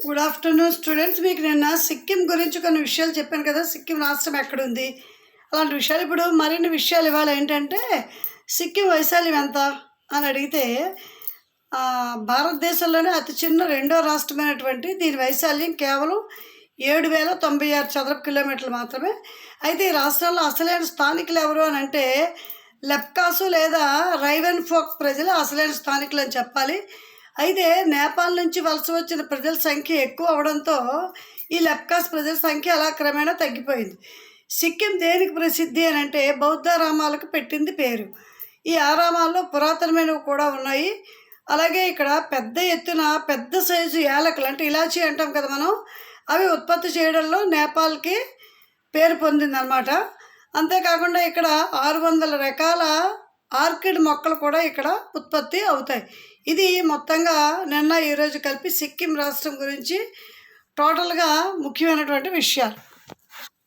Good afternoon students. మీకు నిన్న సిక్కిం గురించి కొన్ని విషయాలు చెప్పాను కదా. సిక్కిం రాష్ట్రం ఎక్కడుంది, అలాంటి విషయాలు. ఇప్పుడు మరిన్ని విషయాలు ఇవాళ ఏంటంటే, సిక్కిం వైశాల్యం ఎంత అని అడిగితే, భారతదేశంలోనే అతి చిన్న రెండో రాష్ట్రమైనటువంటి దీని వైశాల్యం కేవలం 7,096 చదరపు కిలోమీటర్లు మాత్రమే. అయితే ఈ రాష్ట్రంలో అసలైన స్థానికులు ఎవరు అని అంటే, లెప్కాసు లేదా రైవెన్ ఫోక్ ప్రజలు అసలైన స్థానికులు అని చెప్పాలి. అయితే నేపాల్ నుంచి వలస వచ్చిన ప్రజల సంఖ్య ఎక్కువ అవడంతో ఈ లెప్కాస్ ప్రజల సంఖ్య అలా క్రమేణా తగ్గిపోయింది. సిక్కిం దేనికి ప్రసిద్ధి అని అంటే, బౌద్ధారామాలకు పెట్టింది పేరు. ఈ ఆరామాల్లో పురాతనమైనవి కూడా ఉన్నాయి. అలాగే ఇక్కడ పెద్ద ఎత్తున పెద్ద సైజు యాలకులు అంటే ఇలాచీ అంటాం కదా మనం, అవి ఉత్పత్తి చేయడంలో నేపాల్కి పేరు పొందిందనమాట. అంతేకాకుండా ఇక్కడ 600 రకాల ఆర్కిడ్ మొక్కలు కూడా ఇక్కడ ఉత్పత్తి అవుతాయి. ఇది మొత్తంగా నిన్న ఈరోజు కలిపి సిక్కిం రాష్ట్రం గురించి టోటల్గా ముఖ్యమైనటువంటి విషయాలు.